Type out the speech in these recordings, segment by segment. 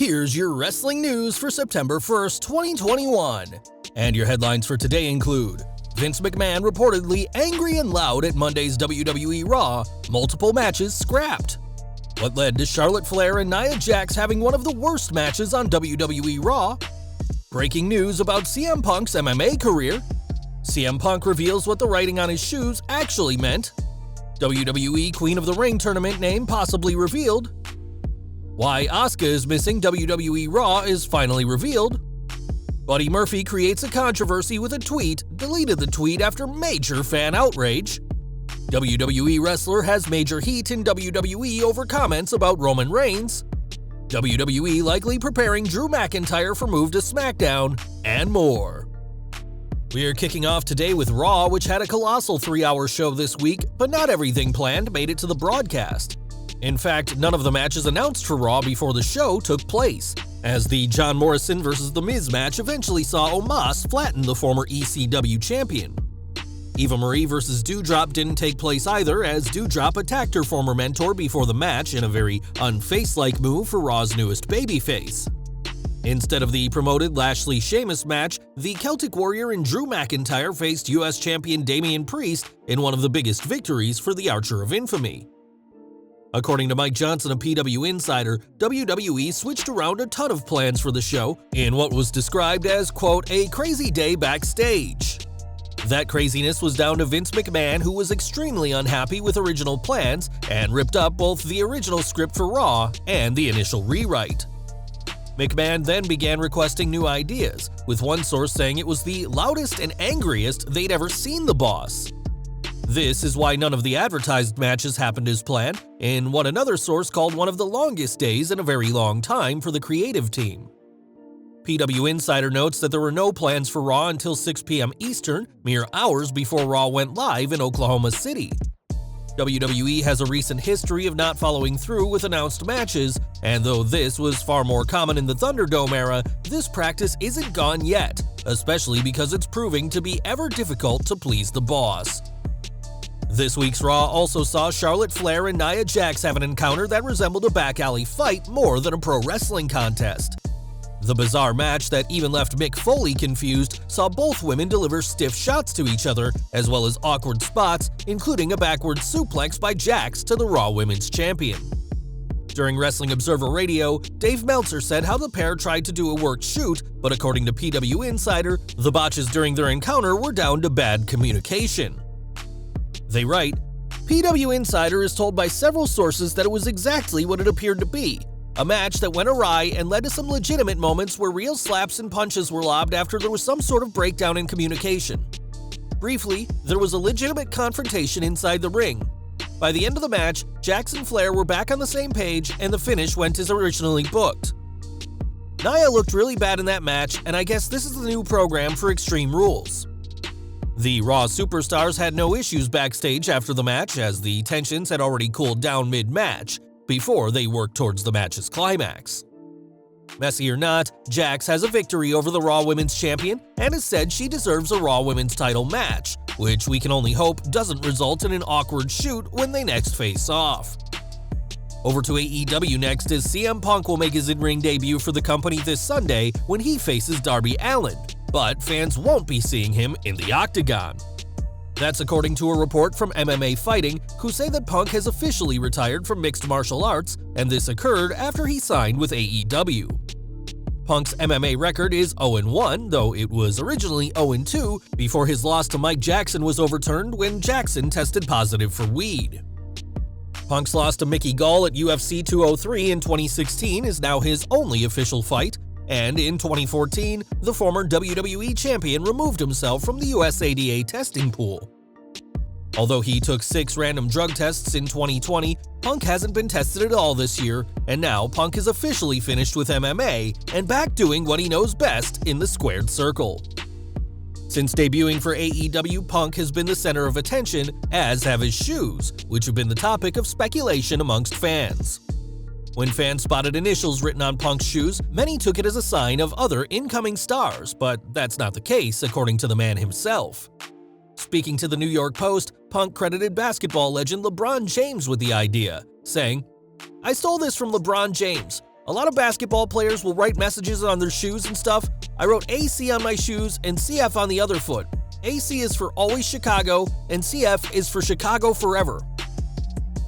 Here's your wrestling news for September 1st, 2021. And your headlines for today include: Vince McMahon reportedly angry and loud at Monday's WWE Raw, multiple matches scrapped. What led to Charlotte Flair and Nia Jax having one of the worst matches on WWE Raw? Breaking news about CM Punk's MMA career. CM Punk reveals what the writing on his shoes actually meant. WWE Queen of the Ring tournament name possibly revealed. Why Asuka is missing WWE Raw is finally revealed. Buddy Murphy creates a controversy with a tweet, deleted the tweet after major fan outrage. WWE wrestler has major heat in WWE over comments about Roman Reigns. WWE likely preparing Drew McIntyre for move to Smackdown, and more. We're kicking off today with Raw, which had a colossal 3-hour show this week, but not everything planned made it to the broadcast. In fact, none of the matches announced for Raw before the show took place, as the John Morrison vs. The Miz match eventually saw Omos flatten the former ECW champion. Eva Marie vs. Doudrop didn't take place either, as Doudrop attacked her former mentor before the match in a very unface-like move for Raw's newest babyface. Instead of the promoted Lashley-Sheamus match, the Celtic Warrior and Drew McIntyre faced US champion Damian Priest in one of the biggest victories for the Archer of Infamy. According to Mike Johnson of PW Insider, WWE switched around a ton of plans for the show in what was described as, quote, a crazy day backstage. That craziness was down to Vince McMahon, who was extremely unhappy with original plans and ripped up both the original script for Raw and the initial rewrite. McMahon then began requesting new ideas, with one source saying it was the loudest and angriest they'd ever seen the boss. This is why none of the advertised matches happened as planned, in what another source called one of the longest days in a very long time for the creative team. PW Insider notes that there were no plans for Raw until 6 p.m. Eastern, mere hours before Raw went live in Oklahoma City. WWE has a recent history of not following through with announced matches, and though this was far more common in the Thunderdome era, this practice isn't gone yet, especially because it's proving to be ever difficult to please the boss. This week's Raw also saw Charlotte Flair and Nia Jax have an encounter that resembled a back alley fight more than a pro wrestling contest. The bizarre match that even left Mick Foley confused saw both women deliver stiff shots to each other, as well as awkward spots, including a backward suplex by Jax to the Raw Women's Champion. During Wrestling Observer Radio, Dave Meltzer said how the pair tried to do a worked shoot, but according to PW Insider, the botches during their encounter were down to bad communication. They write, PW Insider is told by several sources that it was exactly what it appeared to be. A match that went awry and led to some legitimate moments where real slaps and punches were lobbed after there was some sort of breakdown in communication. Briefly, there was a legitimate confrontation inside the ring. By the end of the match, Jax and Flair were back on the same page and the finish went as originally booked. Nia looked really bad in that match, and I guess this is the new program for Extreme Rules. The Raw superstars had no issues backstage after the match, as the tensions had already cooled down mid-match, before they worked towards the match's climax. Messy or not, Jax has a victory over the Raw Women's Champion and has said she deserves a Raw Women's title match, which we can only hope doesn't result in an awkward shoot when they next face off. Over to AEW next, as CM Punk will make his in-ring debut for the company this Sunday when he faces Darby Allin, but fans won't be seeing him in the Octagon. That's according to a report from MMA Fighting, who say that Punk has officially retired from mixed martial arts, and this occurred after he signed with AEW. Punk's MMA record is 0-1, though it was originally 0-2 before his loss to Mike Jackson was overturned when Jackson tested positive for weed. Punk's loss to Mickey Gall at UFC 203 in 2016 is now his only official fight, and in 2014, the former WWE champion removed himself from the USADA testing pool. Although he took 6 random drug tests in 2020, Punk hasn't been tested at all this year, and now Punk is officially finished with MMA and back doing what he knows best in the squared circle. Since debuting for AEW, Punk has been the center of attention, as have his shoes, which have been the topic of speculation amongst fans. When fans spotted initials written on Punk's shoes, many took it as a sign of other incoming stars, but that's not the case, according to the man himself. Speaking to the New York Post, Punk credited basketball legend LeBron James with the idea, saying, "I stole this from LeBron James. A lot of basketball players will write messages on their shoes and stuff. I wrote AC on my shoes and CF on the other foot. AC is for Always Chicago, and CF is for Chicago Forever.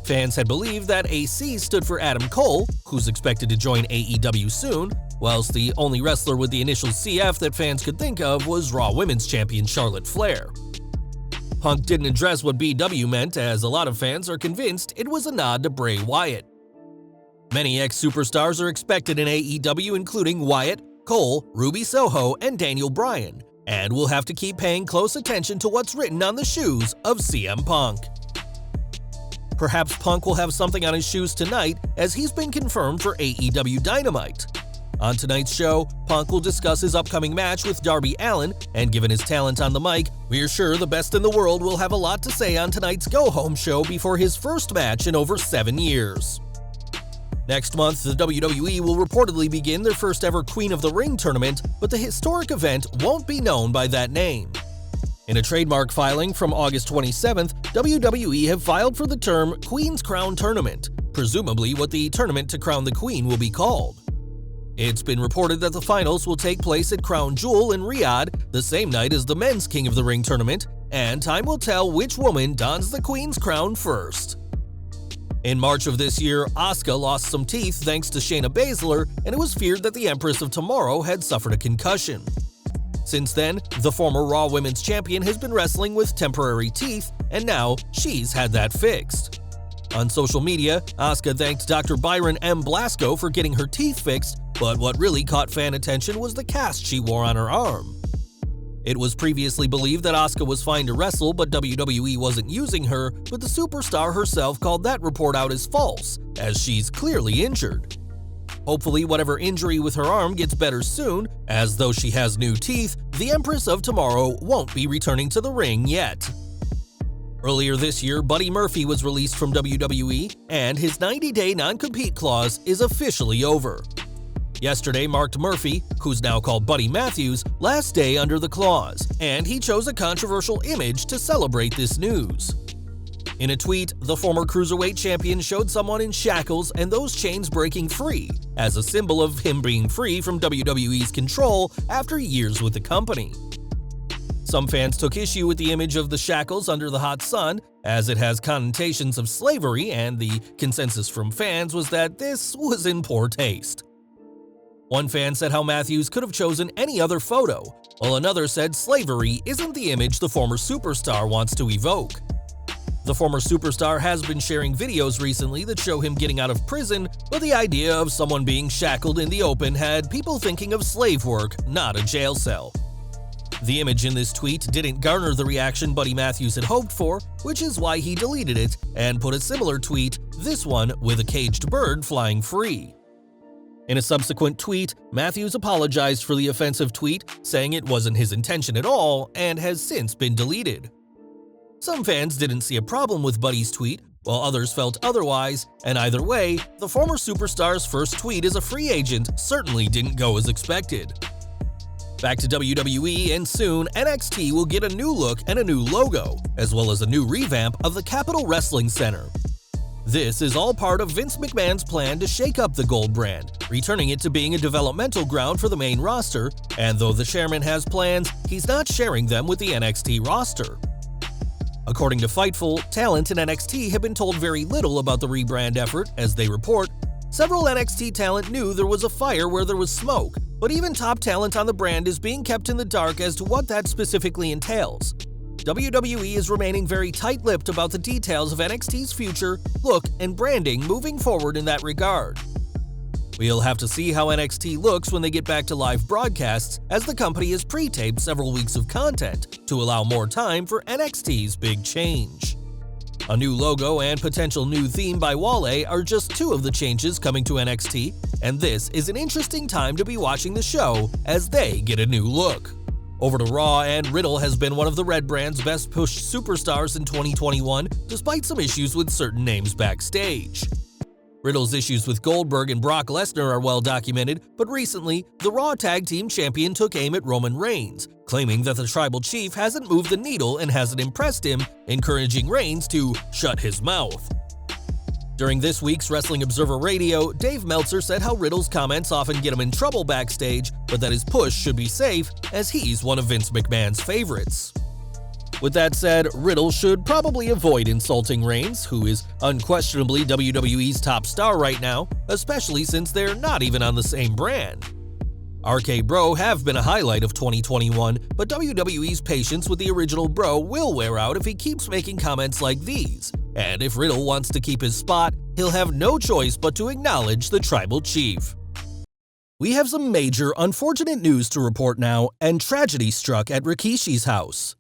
Fans had believed that AC stood for Adam Cole, who's expected to join AEW soon, whilst the only wrestler with the initial CF that fans could think of was Raw Women's Champion Charlotte Flair. Punk didn't address what BW meant, as a lot of fans are convinced it was a nod to Bray Wyatt. Many ex-superstars are expected in AEW, including Wyatt, Cole, Ruby Soho, and Daniel Bryan, and we'll have to keep paying close attention to what's written on the shoes of CM Punk. Perhaps Punk will have something on his shoes tonight, as he's been confirmed for AEW Dynamite. On tonight's show, Punk will discuss his upcoming match with Darby Allin, and given his talent on the mic, we're sure the best in the world will have a lot to say on tonight's go-home show before his first match in over 7 years. Next month, the WWE will reportedly begin their first ever Queen of the Ring tournament, but the historic event won't be known by that name. In a trademark filing from August 27th, WWE have filed for the term Queen's Crown Tournament, presumably what the tournament to crown the Queen will be called. It's been reported that the finals will take place at Crown Jewel in Riyadh the same night as the Men's King of the Ring tournament, and time will tell which woman dons the Queen's crown first. In March of this year, Asuka lost some teeth thanks to Shayna Baszler, and it was feared that the Empress of Tomorrow had suffered a concussion. Since then, the former Raw Women's Champion has been wrestling with temporary teeth, and now she's had that fixed. On social media, Asuka thanked Dr. Byron M. Blasco for getting her teeth fixed, but what really caught fan attention was the cast she wore on her arm. It was previously believed that Asuka was fine to wrestle, but WWE wasn't using her, but the superstar herself called that report out as false, as she's clearly injured. Hopefully, whatever injury with her arm gets better soon, as though she has new teeth, the Empress of Tomorrow won't be returning to the ring yet. Earlier this year, Buddy Murphy was released from WWE, and his 90-day non-compete clause is officially over. Yesterday marked Murphy, who's now called Buddy Matthews, last day under the clause, and he chose a controversial image to celebrate this news. In a tweet, the former Cruiserweight champion showed someone in shackles and those chains breaking free, as a symbol of him being free from WWE's control after years with the company. Some fans took issue with the image of the shackles under the hot sun, as it has connotations of slavery, and the consensus from fans was that this was in poor taste. One fan said how Matthews could have chosen any other photo, while another said slavery isn't the image the former superstar wants to evoke. The former superstar has been sharing videos recently that show him getting out of prison, but the idea of someone being shackled in the open had people thinking of slave work, not a jail cell. The image in this tweet didn't garner the reaction Buddy Matthews had hoped for, which is why he deleted it and put a similar tweet, this one with a caged bird flying free. In a subsequent tweet, Matthews apologized for the offensive tweet, saying it wasn't his intention at all and has since been deleted. Some fans didn't see a problem with Buddy's tweet, while others felt otherwise, and either way, the former superstar's first tweet as a free agent certainly didn't go as expected. Back to WWE, and soon NXT will get a new look and a new logo, as well as a new revamp of the Capitol Wrestling Center. This is all part of Vince McMahon's plan to shake up the Gold brand, returning it to being a developmental ground for the main roster, and though the chairman has plans, he's not sharing them with the NXT roster. According to Fightful, talent in NXT have been told very little about the rebrand effort, as they report, several NXT talent knew there was a fire where there was smoke, but even top talent on the brand is being kept in the dark as to what that specifically entails. WWE is remaining very tight-lipped about the details of NXT's future, look, and branding moving forward in that regard. We'll have to see how NXT looks when they get back to live broadcasts, as the company has pre-taped several weeks of content to allow more time for NXT's big change. A new logo and potential new theme by Wale are just two of the changes coming to NXT, and this is an interesting time to be watching the show as they get a new look. Over to Raw, and Riddle has been one of the Red Brand's best pushed superstars in 2021, despite some issues with certain names backstage. Riddle's issues with Goldberg and Brock Lesnar are well documented, but recently, the Raw Tag Team Champion took aim at Roman Reigns, claiming that the Tribal Chief hasn't moved the needle and hasn't impressed him, encouraging Reigns to shut his mouth. During this week's Wrestling Observer Radio, Dave Meltzer said how Riddle's comments often get him in trouble backstage, but that his push should be safe, as he's one of Vince McMahon's favorites. With that said, Riddle should probably avoid insulting Reigns, who is unquestionably WWE's top star right now, especially since they're not even on the same brand. RK Bro have been a highlight of 2021, but WWE's patience with the original Bro will wear out if he keeps making comments like these, and if Riddle wants to keep his spot, he'll have no choice but to acknowledge the Tribal Chief. We have some major unfortunate news to report now, and tragedy struck at Rikishi's house.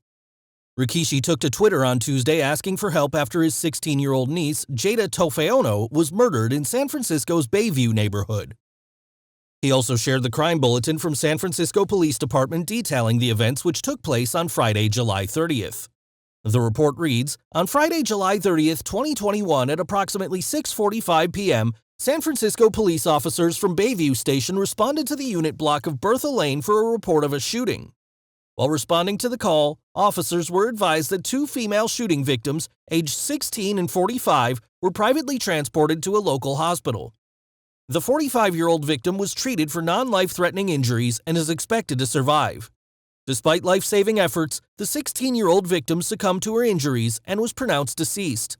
Rikishi took to Twitter on Tuesday asking for help after his 16-year-old niece, Jada Tofeono, was murdered in San Francisco's Bayview neighborhood. He also shared the crime bulletin from San Francisco Police Department detailing the events which took place on Friday, July 30th. The report reads, on Friday, July 30th, 2021 at approximately 6:45 p.m., San Francisco police officers from Bayview Station responded to the unit block of Bertha Lane for a report of a shooting. While responding to the call, officers were advised that two female shooting victims, aged 16 and 45, were privately transported to a local hospital. The 45-year-old victim was treated for non-life-threatening injuries and is expected to survive. Despite life-saving efforts, the 16-year-old victim succumbed to her injuries and was pronounced deceased.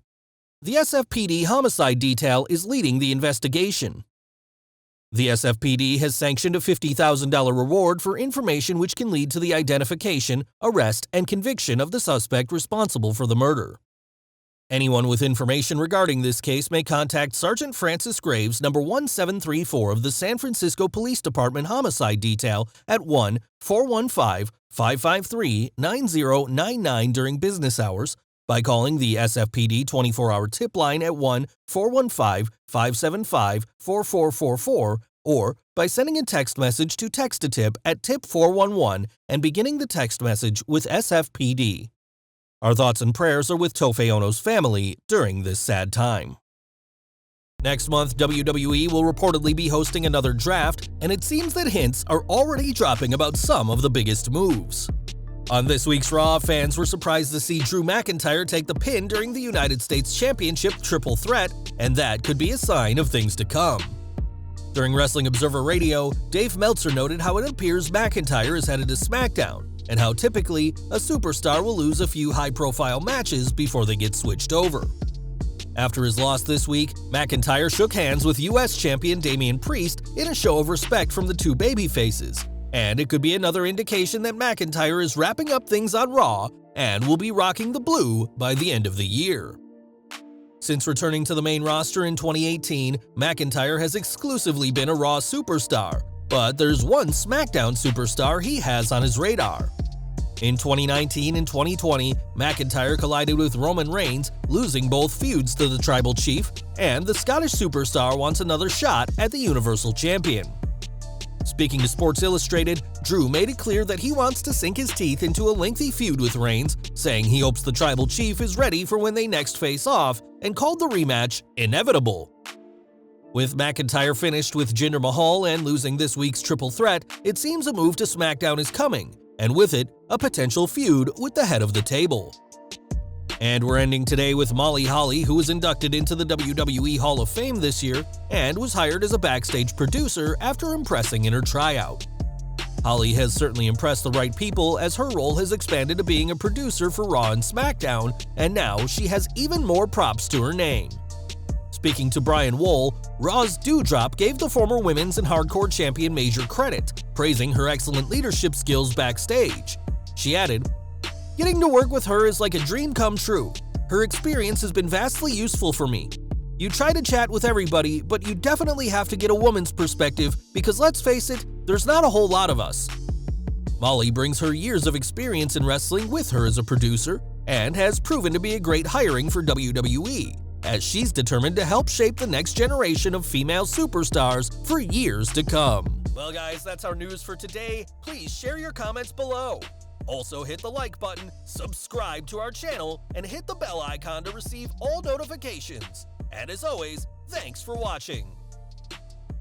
The SFPD homicide detail is leading the investigation. The SFPD has sanctioned a $50,000 reward for information which can lead to the identification, arrest, and conviction of the suspect responsible for the murder. Anyone with information regarding this case may contact Sergeant Francis Graves, number 1734 of the San Francisco Police Department Homicide Detail at 1-415-553-9099 during business hours, by calling the SFPD 24-hour tip line at 1-415-575-4444, or by sending a text message to Text-A-Tip at tip 411 and beginning the text message with SFPD. Our thoughts and prayers are with Tofeono's family during this sad time. Next month, WWE will reportedly be hosting another draft, and it seems that hints are already dropping about some of the biggest moves. On this week's Raw, fans were surprised to see Drew McIntyre take the pin during the United States Championship Triple Threat, and that could be a sign of things to come. During Wrestling Observer Radio, Dave Meltzer noted how it appears McIntyre is headed to SmackDown, and how typically a superstar will lose a few high-profile matches before they get switched over. After his loss this week, McIntyre shook hands with US champion Damian Priest in a show of respect from the two babyfaces, and it could be another indication that McIntyre is wrapping up things on Raw and will be rocking the blue by the end of the year. Since returning to the main roster in 2018, McIntyre has exclusively been a Raw superstar, but there's one SmackDown superstar he has on his radar. In 2019 and 2020, McIntyre collided with Roman Reigns, losing both feuds to the Tribal Chief, and the Scottish superstar wants another shot at the Universal Champion. Speaking to Sports Illustrated, Drew made it clear that he wants to sink his teeth into a lengthy feud with Reigns, saying he hopes the Tribal Chief is ready for when they next face off, and called the rematch inevitable. With McIntyre finished with Jinder Mahal and losing this week's Triple Threat, it seems a move to SmackDown is coming, and with it, a potential feud with the head of the table. And we're ending today with Molly Holly, who was inducted into the WWE Hall of Fame this year and was hired as a backstage producer after impressing in her tryout. Holly has certainly impressed the right people, as her role has expanded to being a producer for Raw and SmackDown, and now she has even more props to her name. Speaking to Brian Wohl, Raw's Dewdrop gave the former women's and hardcore champion major credit, praising her excellent leadership skills backstage. She added, "Getting to work with her is like a dream come true. Her experience has been vastly useful for me. You try to chat with everybody, but you definitely have to get a woman's perspective because let's face it, there's not a whole lot of us." Molly brings her years of experience in wrestling with her as a producer and has proven to be a great hiring for WWE, as she's determined to help shape the next generation of female superstars for years to come. Well guys, that's our news for today. Please share your comments below. Also hit the like button, subscribe to our channel, and hit the bell icon to receive all notifications. And as always, thanks for watching.